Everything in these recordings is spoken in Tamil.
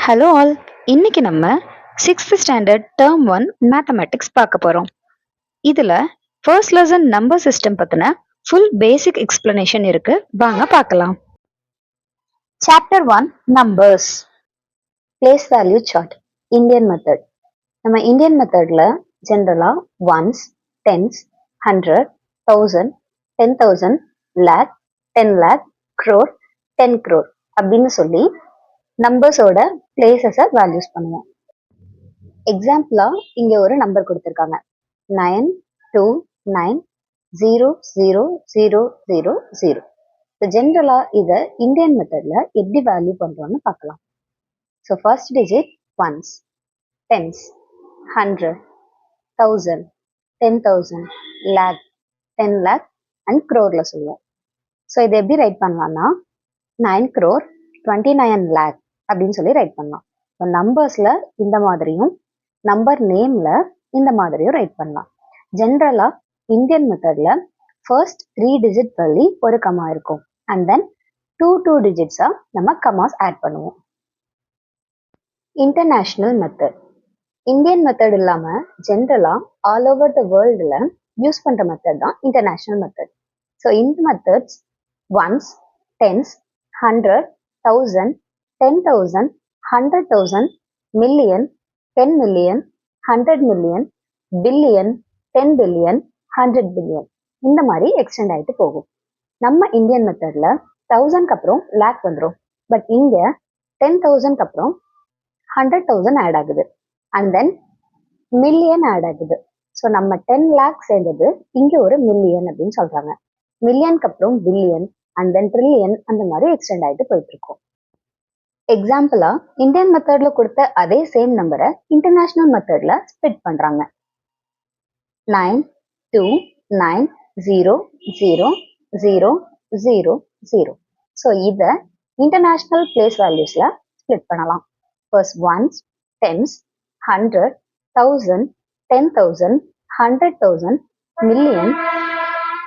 Hello all. இன்னைக்கு நம்ம 6th ஸ்டாண்டர்ட் டேர்ம் 1 மேத்தமேட்டிக்ஸ் பார்க்க போறோம். இதுல ஃபர்ஸ்ட் லெசன் நம்பர் சிஸ்டம் பத்தின ஃபுல் பேசிக் எக்ஸ்பிளனேஷன் இருக்கு. வாங்க பார்க்கலாம். Chapter 1 numbers. Place value chart. Indian method. நம்ம இந்தியன் மெத்தட்ல ஜென்ரலா ones, tens, 100, 1000, 10,000, lakh, 10 lakh, crore, 10 crore அப்படின்னு சொல்லி நம்பர்ஸோட பிளேசஸை வேல்யூஸ் பண்ணுவோம். எக்ஸாம்பிளா இங்க ஒரு நம்பர் கொடுத்துருக்காங்க 92900000. ஜென்ரலா இதை இந்தியன் மெத்தட்ல எப்படி வேல்யூ பண்றோம்னு பார்க்கலாம். So first digit ones, tens, 100, 1000, 10,000, lakh, 10 lakh and க்ரோர்ல சொல்லுவோம். ஸோ இதை எப்படி ரைட் பண்ணலாம்னா 9 crore 29 lakh அப்படின்னு சொல்லி ரைட் பண்ணலாம். இப்போ நம்பர்ஸ்ல இந்த மாதிரியும் நம்பர் நேம்ல இந்த மாதிரியும் ரைட் பண்ணலாம். ஜென்ரலா இந்தியன் மெத்தட்ல ஃபர்ஸ்ட் 3 டிஜிட் தள்ளி ஒரு கமா இருக்கும் அண்ட் தென் 2 டிஜிட்ஸா நம்ம கமாஸ் ஆட் பண்ணுவோம். International method. இந்தியன் மெத்தட் இல்லாம ஜென்ரலா ஆல் ஓவர் த வேர்ல்டுல யூஸ் பண்ற மெத்தட் தான் இன்டர்நேஷனல் மெத்தட். ஸோ இந்த methods ones, tens, 100, 1000, 10,000, 100,000, million, 10 million, 100 million, billion, 10 billion, 100 billion இந்த மாதிரி எக்ஸ்டெண்ட் ஆயிட்டு போகும். நம்ம இந்தியன் மெத்தட்ல 1000க்கு அப்புறம் லேக் வந்துடும். பட் இங்க 10,000க்கு அப்புறம் 100,000 ஆட் ஆகுது அண்ட் தென் மில்லியன் ஆட் ஆகுது. ஸோ நம்ம 10 லேக் சேர்ந்தது இங்க ஒரு மில்லியன் அப்படின்னு சொல்றாங்க. மில்லியனுக்கு அப்புறம் பில்லியன் அண்ட் தென் ட்ரில்லியன் அந்த மாதிரி எக்ஸ்டெண்ட் ஆகிட்டு போயிட்டு இருக்கும். எக்ஸாம்பிளா இந்தியன் மெத்தட்ல கொடுத்த அதே சேம் நம்பரை இன்டர்நேஷனல் மெத்தட்ல ஸ்ப்ளிட் பண்றாங்க. 9290000. ஸோ இதை இன்டர்நேஷனல் பிளேஸ் வேல்யூஸ்ல ஸ்ப்ளிட் பண்ணலாம். First ones, tens, 100, 1000, 10,000, 100,000, million,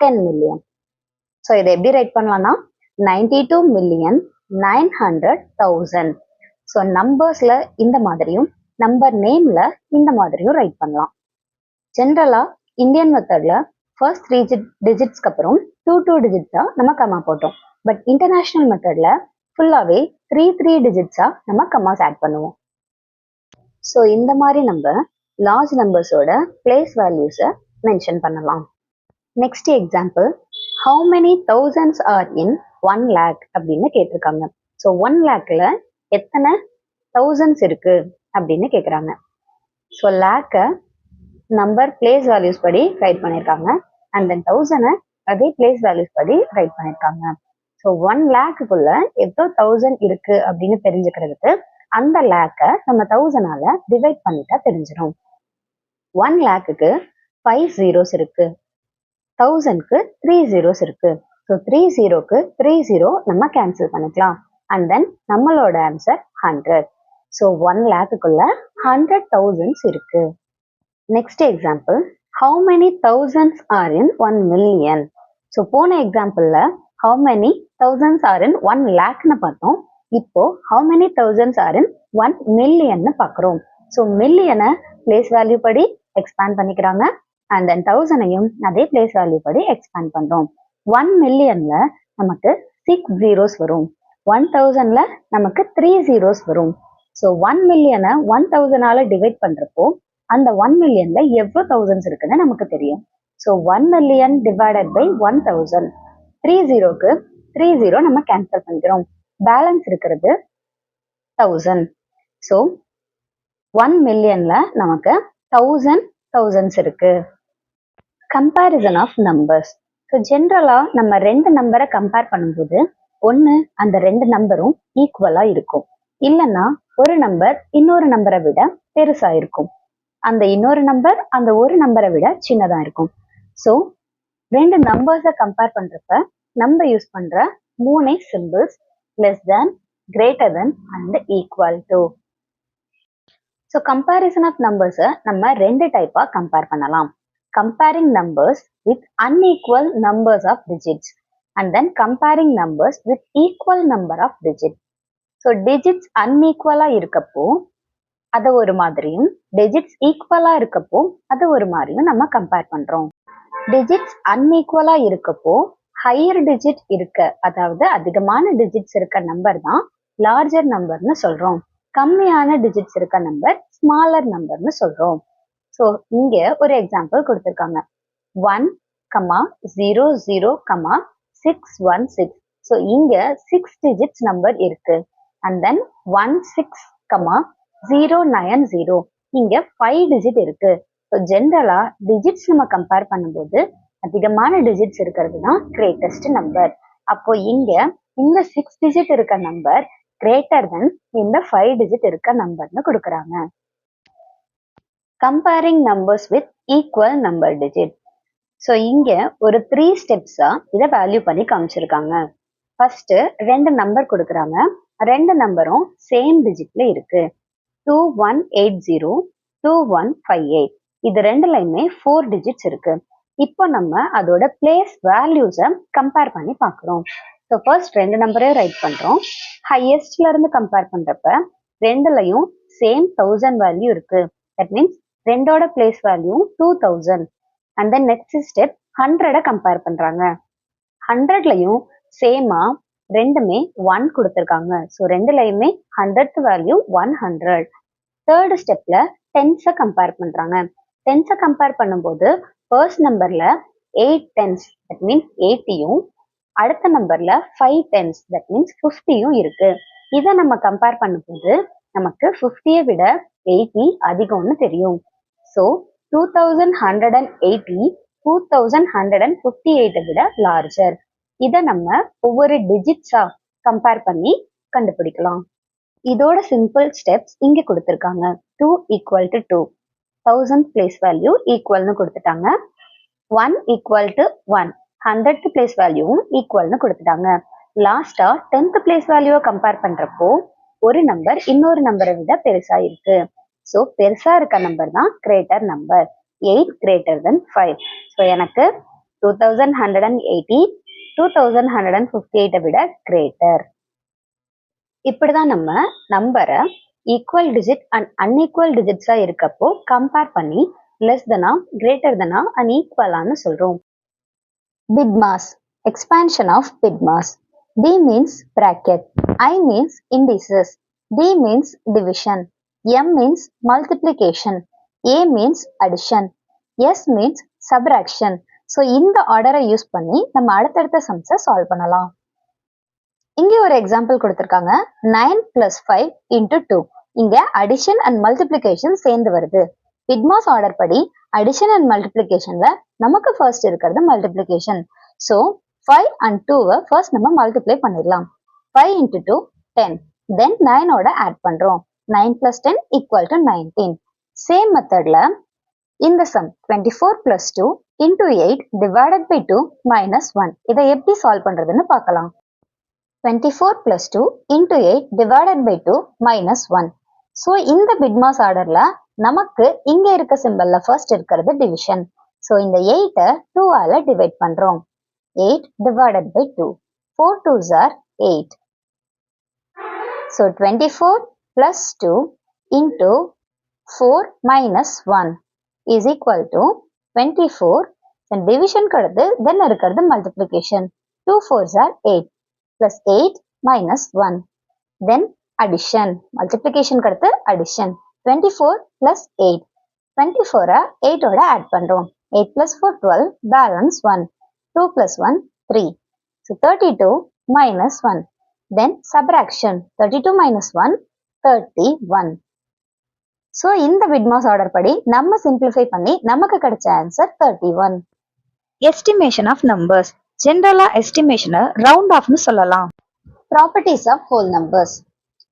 10 million. So இதை எப்படி ரைட் பண்ணலாம்னா 92,900,000. ஸோ நம்பர்ஸ்ல இந்த மாதிரியும் நம்பர் நேம்ல இந்த மாதிரியும் ரைட் பண்ணலாம். ஜென்ரலா இந்தியன் மெத்தட்ல ஃபர்ஸ்ட் 3 டிஜிட்ஸ்க்கு அப்புறம் 2 டிஜிட்ஸா நம்ம கமா போட்டோம். பட் இன்டர்நேஷனல் மெத்தட்ல ஃபுல்லாவே 3 டிஜிட்ஸா நம்ம கமாஸ் ஆட் பண்ணுவோம். ஸோ இந்த மாதிரி நம்ம லார்ஜ் நம்பர்ஸோட பிளேஸ் வேல்யூஸை மென்ஷன் பண்ணலாம். Next example, how many thousands are in 1 lakh அப்படின்னு கேட்டிருக்காங்க. ஸோ 1 lakhல எத்தனை தௌசண்ட்ஸ் இருக்கு அப்படின்னு கேட்குறாங்க. ஸோ லேக்கை நம்பர் பிளேஸ் வேல்யூஸ் படி ரைட் பண்ணியிருக்காங்க அண்ட் தென் 1000 அதே பிளேஸ் வேல்யூஸ் படி ரைட் பண்ணியிருக்காங்க. ஸோ 1 lakhக்குள்ள எவ்வளோ 1000 இருக்கு அப்படின்னு தெரிஞ்சுக்கிறதுக்கு அந்த லேக்கை நம்ம 1000ஆல டிவைட் பண்ணிட்டா தெரிஞ்சிடும். 1 lakhக்கு 5 zeros இருக்கு, 1000க்கு 3 zeros இருக்கு. ஸோ 3 0க்கு 3 0 நம்ம கேன்சல் பண்ணிக்கலாம் அண்ட் தென் நம்மளோட ஆன்சர் 100. ஸோ 1 lakhக்குள்ள 100,000 இருக்கு. Next example, how many thousands are in 1 million. So போன எக்ஸாம்பிள்ல how many thousands are in 1 lakhன்னு பார்த்தோம். இப்போ how many thousands are in 1 million பார்க்குறோம். ஸோ மில்லியனை பிளேஸ் வேல்யூ படி எக்ஸ்பேண்ட் பண்ணிக்கிறாங்க அண்ட் தென் 1000ஐயும் அதே பிளேஸ் வேல்யூ படி எக்ஸ்பேண்ட் பண்றோம். 1 millionல நமக்கு 6 zeros வரும், 1000ல நமக்கு 3 zeros வரும். ஸோ 1 million-ஐ 1000ஆல டிவைட் பண்றப்போ அந்த 1 millionல எவ்வளோ தௌசண்ட்ஸ் இருக்குன்னு நமக்கு தெரியும். ஸோ 1 million டிவைடட் பை 1000, 3 0க்கு 3 0 நம்ம கேன்சல் பண்ணிக்கிறோம். பேலன்ஸ் இருக்கிறது 1000. ஸோ 1 millionல நமக்கு 1000 thousands இருக்கு. Comparison of numbers. ஸோ ஜென்ரலா நம்ம 2 நம்பரை கம்பேர் பண்ணும்போது ஒன்று அந்த 2 நம்பரும் ஈக்குவலா இருக்கும், இல்லைன்னா ஒரு நம்பர் இன்னொரு நம்பரை விட பெருசா இருக்கும், அந்த இன்னொரு நம்பர் அந்த ஒரு நம்பரை விட சின்னதா இருக்கும். ஸோ 2 நம்பர்ஸை கம்பேர் பண்றப்ப நம்ம யூஸ் பண்ற 3 symbols less than, greater than and equal to. So comparison of நம்பர்ஸை நம்ம 2 டைப்பா கம்பேர் பண்ணலாம். comparing numbers with unequal numbers of digits and then comparing numbers with equal number of digits. So so digits அன்ஈக்குவலா இருக்கப்போ அதை ஒரு மாதிரியும், டிஜிட்ஸ் ஈக்குவலா இருக்கப்போ அதை ஒரு மாதிரியும் நம்ம கம்பேர் பண்றோம். டிஜிட்ஸ் அன்ஈக்குவலா இருக்கப்போ ஹையர் டிஜிட் இருக்க, அதாவது அதிகமான டிஜிட்ஸ் இருக்க நம்பர் தான் லார்ஜர் நம்பர்னு சொல்றோம். கம்மியான டிஜிட்ஸ் இருக்க நம்பர் ஸ்மாலர் நம்பர்னு சொல்றோம். ஸோ இங்க ஒரு எக்ஸாம்பிள் கொடுத்துருக்காங்க. 1,0,0,616. ஸோ இங்க 6 டிஜிட்ஸ் நம்பர் இருக்கு. And then 16,090. இங்க 5 டிஜிட் இருக்கு. ஸோ ஜென்ரலா டிஜிட்ஸ் நம்ம கம்பேர் பண்ணும்போது அதிகமான டிஜிட்ஸ் இருக்கிறது தான் கிரேட்டஸ்ட் நம்பர். அப்போ இங்க இந்த 6 டிஜிட் இருக்க நம்பர் கிரேட்டர் தென் இந்த 5 டிஜிட் இருக்க நம்பர்னு கொடுக்குறாங்க. Comparing numbers with equal number digit. So இங்க ஒரு 3 ஸ்டெப்ஸா இதை வேல்யூ பண்ணி காமிச்சிருக்காங்க. ஃபர்ஸ்ட் 2 நம்பர் கொடுக்குறாங்க. 2 நம்பரும் சேம் டிஜிட்ல இருக்கு. 2180, 2158. இது ரெண்டுலையுமே 4 டிஜிட்ஸ் இருக்கு. இப்போ நம்ம அதோட பிளேஸ் வேல்யூஸை கம்பேர் பண்ணி பார்க்குறோம். ஸோ ஃபர்ஸ்ட் 2 நம்பரே ரைட் பண்றோம். ஹையஸ்ட்ல இருந்து கம்பேர் பண்றப்ப ரெண்டுலையும் சேம் 1000 வேல்யூ இருக்கு. தட் மீன்ஸ் ரெண்டோட place value 2000. And then next step 100 compare பண்றாங்க. 100லையும் சேமா ரெண்டுமே 1 கொடுத்துருக்காங்க. So ரெண்டுலையுமே 100th value 100. தேர்ட் ஸ்டெப்ல 10s கம்பேர் பண்றாங்க. 10s கம்பேர் பண்ணும்போது ஃபர்ஸ்ட் நம்பர்ல 8 10s, தட் மீன்ஸ் 80யும், அடுத்த நம்பர்ல 5 10s, தட் மீன்ஸ் 50யும் இருக்கு. இதை நம்ம கம்பேர் பண்ணும்போது நமக்கு 50யை விட 80 அதிகம்னு தெரியும். ஸோ 2180 2158 விட லார்ஜர். இதை நம்ம ஒவ்வொரு டிஜிட்ஸா கம்பேர் பண்ணி கண்டுபிடிக்கலாம். இதோட சிம்பிள் ஸ்டெப்ஸ் இங்க கொடுத்துருக்காங்க. 2 ஈக்குவல் டு 2, 1000 பிளேஸ் வேல்யூ ஈக்குவல்னு கொடுத்துட்டாங்க. 1 ஈக்குவல் டு 1, 100th பிளேஸ் வேல்யூவும் ஈக்குவல்னு கொடுத்துட்டாங்க. லாஸ்டா 10th பிளேஸ் வேல்யூவை கம்பேர் பண்றப்போ ஒரு நம்பர் இன்னொரு நம்பரை விட பெருசா இருக்கு. ஸோ பெருசா இருக்க நம்பர் தான் greater number. 8 greater than 5. So எனக்கு 2180 2158 விட கிரேட்டர். இப்படிதான் நம்ம நம்பரை ஈக்குவல் டிஜிட் அண்ட் அன்ஈக்குவல் டிஜிட்ஸா இருக்கப்போ கம்பேர் பண்ணி லெஸ் தெனா, கிரேட்டர் தெனா அண்ட் ஈக்குவலான்னு சொல்றோம். BIDMAS, expansion of BIDMAS. B means bracket, I means indices, D means division, M means multiplication, A means addition, S means subtraction. So இந்த ஆர்டரை யூஸ் பண்ணி நம்ம அடுத்தடுத்த சம்ஸை சால்வ் பண்ணலாம். இங்கே ஒரு எக்ஸாம்பிள் கொடுத்துருக்காங்க. 9 + 5 × 2. இங்க அடிஷன் அண்ட் மல்டிப்ளிகேஷன் சேர்ந்து வருது. பிட்மாஸ் ஆர்டர் படி அடிஷன் அண்ட் மல்டிப்ளிகேஷன்ல நமக்கு ஃபர்ஸ்ட் இருக்கிறது மல்டிப்ளிகேஷன். ஸோ 5 and 2 ஃபர்ஸ்ட் நம்ம மல்டிப்ளை பண்ணிடலாம். 5 × 2 10. தென் 9ஓட ஆட் பண்றோம். 9 + 10 = 19. சேம் மெத்தட்ல இந்த சம் 24 + 2 × 8 divided by 2 - 1. இதை எப்படி சால்வ் பண்றதுன்னு பார்க்கலாம். 24 + 2 × 8 divided by 2 - 1. ஸோ இந்த பிட்மாஸ் ஆர்டர்ல நமக்கு இங்க இருக்க சிம்பல்ல ஃபர்ஸ்ட் இருக்கிறது டிவிஷன். ஸோ இந்த 8 2ஆல டிவைட் பண்றோம். 8 divided by 2. 4 2s are 8. So 24 plus 2 into 4 minus 1 is equal to 24. Then division kadadu, then irukkiradhu multiplication. 2 4s are 8 plus 8 minus 1. Then addition. Multiplication kadadu addition. 24 plus 8. 24 8 oda add பண்றோம். 8 plus 4 12, balance 1. 2 plus 1 3. So 32 minus 1. Then subtraction. 32 minus 1 31. So இந்த பிட்மாஸ் ஆர்டர் படி நம்ம சிம்பிளிஃபை பண்ணி நமக்கு கிடைச்ச ஆன்சர் 31. Estimation of numbers. ஜெனரலா எஸ்டிமேஷனை ரவுண்ட் ஆஃப்னு சொல்லலாம். Properties of whole numbers.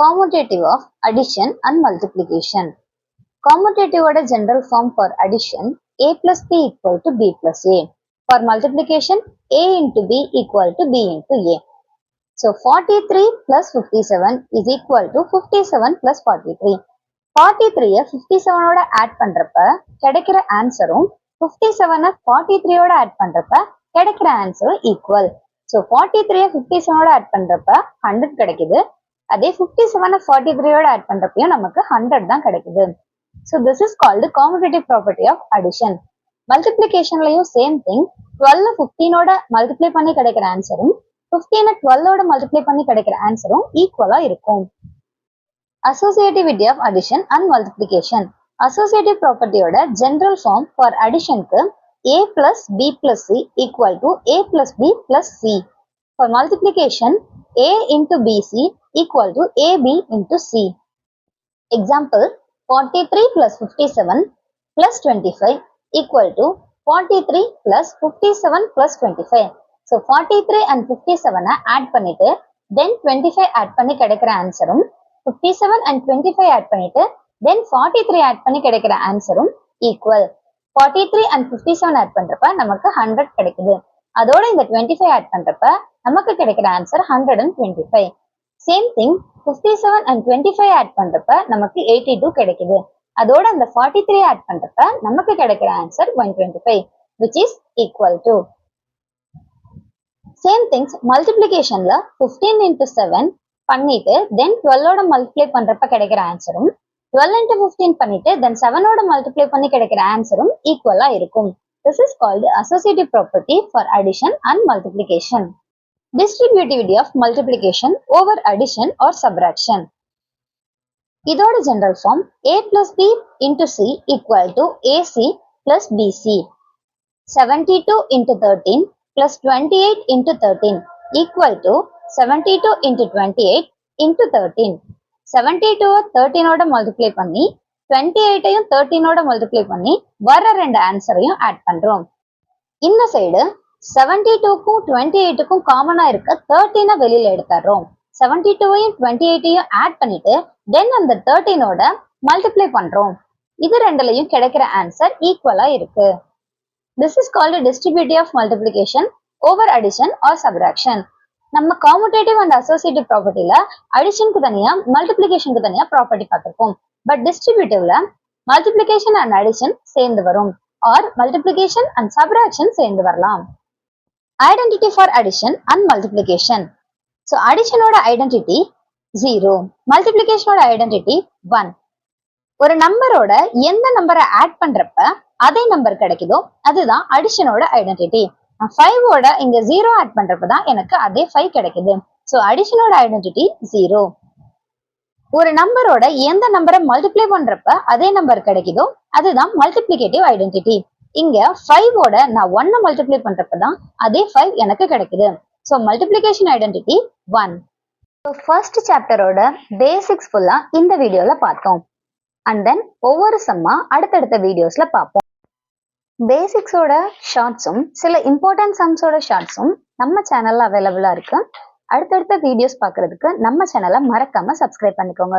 Commutative of addition and multiplication. காமுடேட்டிவோட general form for addition a plus b equal to b plus a. For multiplication, a into b equal to b into a. So 43 plus 57 is equal to 57 plus 43. 43 57 ஓட ஆட் பண்றப்ப கிடைக்கிற ஆன்சரும் 57 43 ஓட ஆட் பண்றப்ப கிடைக்கிற ஆன்சரும் ஈக்குவல். ஸோ 43 57 ஓட ஆட் பண்றப்ப 100 கிடைக்குது. அதே 57 43 ஓட ஆட் பண்றப்பையும் நமக்கு 100 தான் கிடைக்குது. So this is called competitive property of addition. மல்டிப்ளிகேஷன்லயும் சேம் திங். 12 15ஓட மல்டிப்ளை பண்ணி கிடைக்கிற ஆன்சரும் 15 12ஓட மல்டிப்ளை பண்ணி கிடைக்கிற ஆன்சரும் ஈக்குவலா இருக்கும். Associativity of addition and multiplication. Associative ப்ராப்பர்ட்டியோட ஜெனரல் ஃபார்ம் ஃபார் அடிஷனுக்கு a plus b plus c equal to a plus b plus c. For multiplication, a into bc equal to ab into c. Example, 43 plus 57 plus 25 equal to 43 plus 57 plus 25. So 43 and 57 add பண்ணிட்டு then 25 add பண்ணி கிடைக்கிற ஆன்சரும் 57 and 25 add பண்ணிட்டு then 43 add பண்ணி கிடைக்கிற ஆன்சரும் ஈக்குவல். 43 and 57 add பண்றப்ப நமக்கு 100 கிடைக்குது. அதோட இந்த 25 add பண்றப்ப நமக்கு கிடைக்கிற answer 125. Same thing 57 and 25 add பண்றப்ப நமக்கு 82 கிடைக்குது. அதோட அந்த 43 add பண்றப்ப நமக்கு கிடைக்கிற answer 125 which is equal to. Same things மல்டிப்ளிகேஷன்ல 15 into 7 பண்ணிட்டு then 12ஓட மல்டிப்ளை பண்றப்ப கிடைக்கிற ஆன்சரும் 12 into 15 பண்ணிட்டு then 7ஓட மல்டிப்ளை பண்ணி கிடைக்கிற ஆன்சரும் ஈக்குவலா இருக்கும். This is called associative property for addition and multiplication. Distributivity of multiplication over addition or subtraction. இதோட general form a plus b into c equal to ac plus bc. 72 into 13 plus 28 into 13 equal to 72 into 28 into 13. 72 13ஓட multiply பண்ணி 28ஐயும் 13ஓட மல்டிப்ளை பண்ணி வர ரெண்டு ஆன்சரையும் ஆட் பண்றோம். இந்த சைடு 72க்கும் 28க்கும் காமனா இருக்க 13 வெளியில எடுத்துறோம். 72ஐயும் 28ஐயும் ஆட் பண்ணிட்டு தென் அந்த 13ஓட மல்டிப்ளை பண்றோம். இது ரெண்டுலயும் கிடைக்கிற ஆன்சர் ஈக்குவலா இருக்கு. This is called a distributive of multiplication over addition or subtraction. நம்ம காமுடேட்டிவ் அண்ட் அசோசியேட்டிவ் ப்ராப்பர்ட்டில அடிஷனுக்கு தனியா மல்டிப்ளிகேஷனுக்கு தனியா ப்ராப்பர்ட்டி பார்த்திருப்போம். பட் டிஸ்ட்ரிபியூட்டிவ்ல மல்டிப்ளிகேஷன் அண்ட் அடிஷன் சேர்ந்து வரும் ஆர் மல்டிப்ளிகேஷன் அண்ட் சப்ராக்ஷன் சேர்ந்து வரலாம். Identity for addition and multiplication. So அடிஷனோட ஐடென்டிட்டி 0, மல்டிப்ளிகேஷனோட ஐடென்டிட்டி 1. ஒரு நம்பரோட எந்த நம்பரை ஆட் பண்றப்ப அதே நம்பர் கிடைக்குதோ அதுதான் அடிஷனோட ஐடென்டிட்டி. 5ஓட இங்க 0 ஆட் பண்றப்பதான் எனக்கு அதே 5 கிடைக்குது. ஸோ அடிஷனோட ஐடென்டிட்டி 0. ஒரு நம்பரோட எந்த நம்பரை மல்டிப்ளை பண்றப்ப அதே நம்பர் கிடைக்குதோ அதுதான் மல்டிப்ளிகேட்டிவ் ஐடென்டிட்டி. இங்க 5ஓட நான் 1 மல்டிப்ளை பண்றப்பதான் அதே 5 எனக்கு கிடைக்குது. So multiplication identity 1. ஃபர்ஸ்ட் சாப்டரோட பேசிக்ஸ் ஃபுல்லா இந்த வீடியோல பார்த்தோம். அண்ட் தென் ஒவ்வொரு சம்மா அடுத்தடுத்த வீடியோஸ்ல பார்ப்போம். பேசிக்ஸோட ஷார்ட்ஸும் சில இம்பார்ட்டன்ட் சம்ஸோட ஷார்ட்ஸும் நம்ம சேனல்ல அவைலபிளா இருக்கு. அடுத்தடுத்த வீடியோஸ் பார்க்கறதுக்கு நம்ம சேனலை மறக்காம சப்ஸ்கிரைப் பண்ணிக்கோங்க.